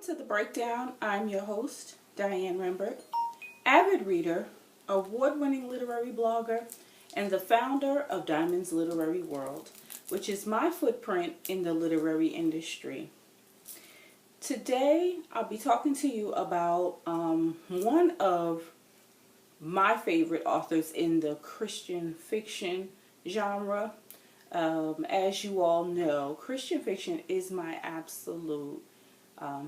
to The Breakdown. I'm your host, Diane Rembert, avid reader, award-winning literary blogger, and the founder of Diamond's Literary World, which is my footprint in the literary industry. Today, I'll be talking to you about one of my favorite authors in the Christian fiction genre. As you all know, Christian fiction is my absolute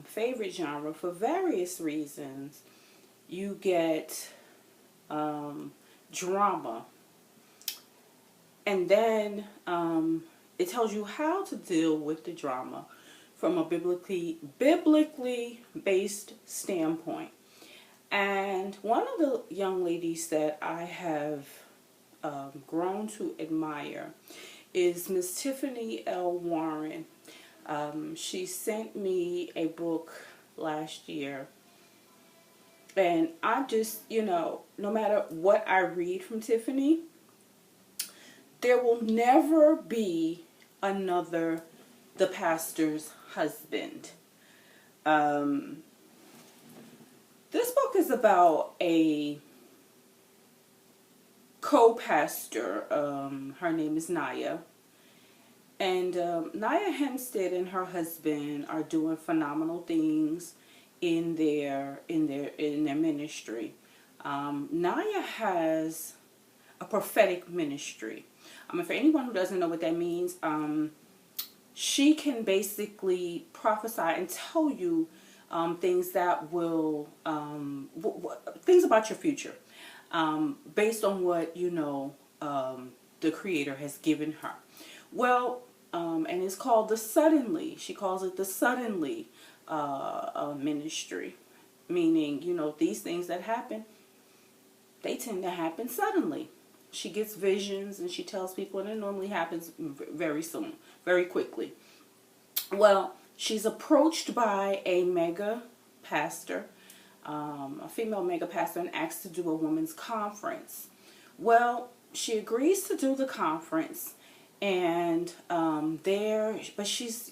favorite genre for various reasons. You get drama, and then it tells you how to deal with the drama from a biblically based standpoint. And one of the young ladies that I have grown to admire is Miss Tiffany L. Warren. She sent me a book last year, and I just, no matter what I read from Tiffany, there will never be another The Pastor's Husband. This book is about a co-pastor. Her name is Nya. And Nya Hempstead and her husband are doing phenomenal things in their ministry. Nya has a prophetic ministry. For anyone who doesn't know what that means, she can basically prophesy and tell you things that will things about your future, based on what the Creator has given her. Well, and it's called the suddenly. She calls it the suddenly ministry, meaning, these things that happen, they tend to happen suddenly. She gets visions and she tells people, and it normally happens very soon, very quickly. Well, she's approached by a mega pastor, a female mega pastor, and asked to do a women's conference. Well, she agrees to do the conference. And but she's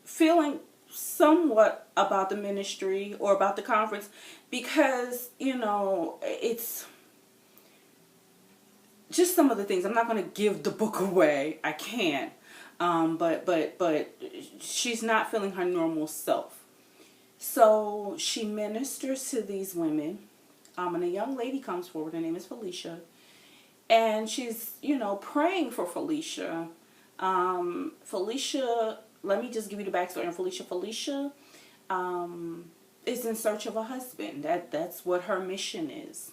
feeling somewhat about the ministry or about the conference because, it's just some of the things. I'm not going to give the book away. I can't. But she's not feeling her normal self. So she ministers to these women. And a young lady comes forward. Her name is Felicia. And she's, praying for Felicia. Felicia, let me just give you the backstory on Felicia. Felicia is in search of a husband. That's what her mission is.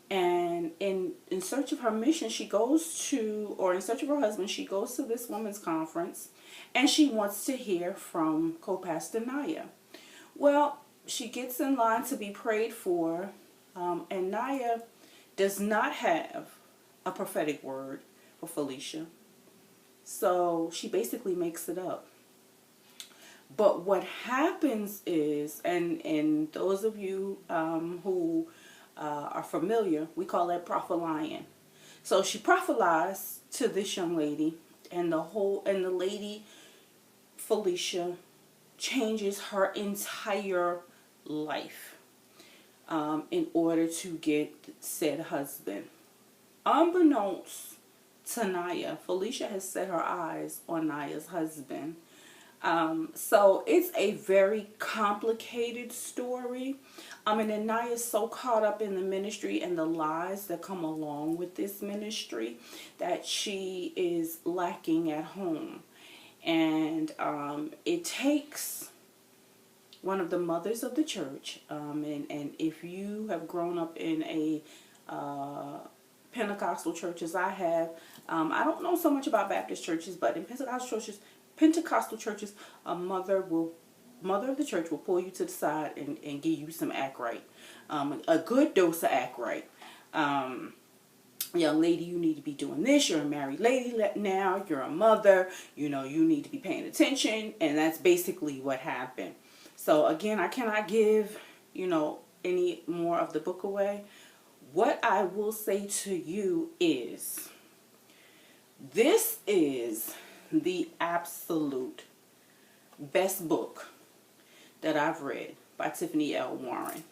And in search of her mission, in search of her husband, she goes to this women's conference. And she wants to hear from co-pastor Nya. Well, she gets in line to be prayed for. And Nya does not have a prophetic word for Felicia. So she basically makes it up. But what happens is, and those of you who are familiar, we call that prophesying. So she prophesies to this young lady, and the lady Felicia changes her entire life in order to get said husband. Unbeknownst to Nya, Felicia has set her eyes on Nya's husband. So it's a very complicated story. And then Nya's so caught up in the ministry and the lies that come along with this ministry that she is lacking at home. And it takes one of the mothers of the church, and if you have grown up in a Pentecostal churches, I have. I don't know so much about Baptist churches, but in Pentecostal churches, a mother of the church will pull you to the side and give you some act right, a good dose of act right. Young lady, you need to be doing this. You're a married lady now. You're a mother. You need to be paying attention, and that's basically what happened. So again, I cannot give any more of the book away. What I will say to you is, this is the absolute best book that I've read by Tiffany L. Warren.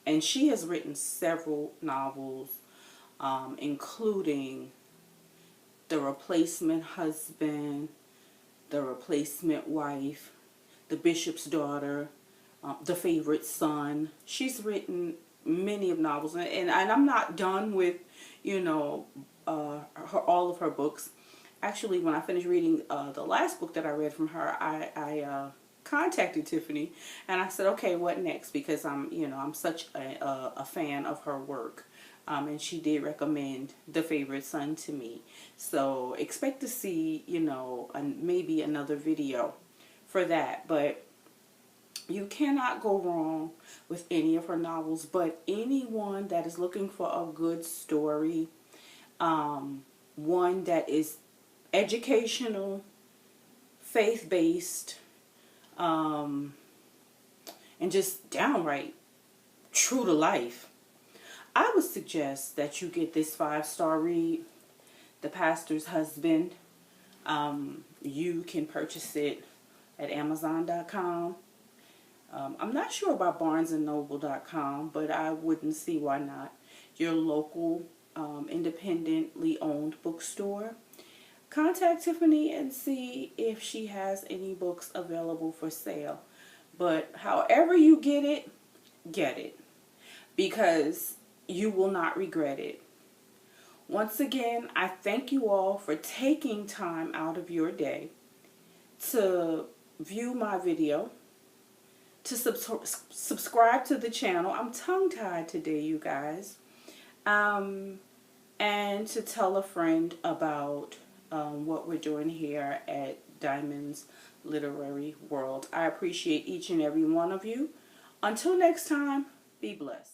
And she has written several novels, including The Replacement Husband, The Replacement Wife, The Bishop's Daughter, The Favorite Son. She's written many of novels, and I'm not done with, you know, all of her books. Actually, when I finished reading the last book that I read from her, I contacted Tiffany and I said, okay, what next? Because I'm such a fan of her work. And she did recommend The Favorite Son to me. So expect to see, maybe another video for that. But you cannot go wrong with any of her novels. But anyone that is looking for a good story, one that is educational, faith-based, and just downright true to life, I would suggest that you get this 5-star read, The Pastor's Husband. You can purchase it at Amazon.com. I'm not sure about BarnesandNoble.com, but I wouldn't see why not. Your local independently owned bookstore. Contact Tiffany and see if she has any books available for sale. But however you get it. Because you will not regret it. Once again, I thank you all for taking time out of your day to view my video, to subscribe to the channel. I'm tongue-tied today, you guys. And to tell a friend about what we're doing here at Diamond's Literary World. I appreciate each and every one of you. Until next time, be blessed.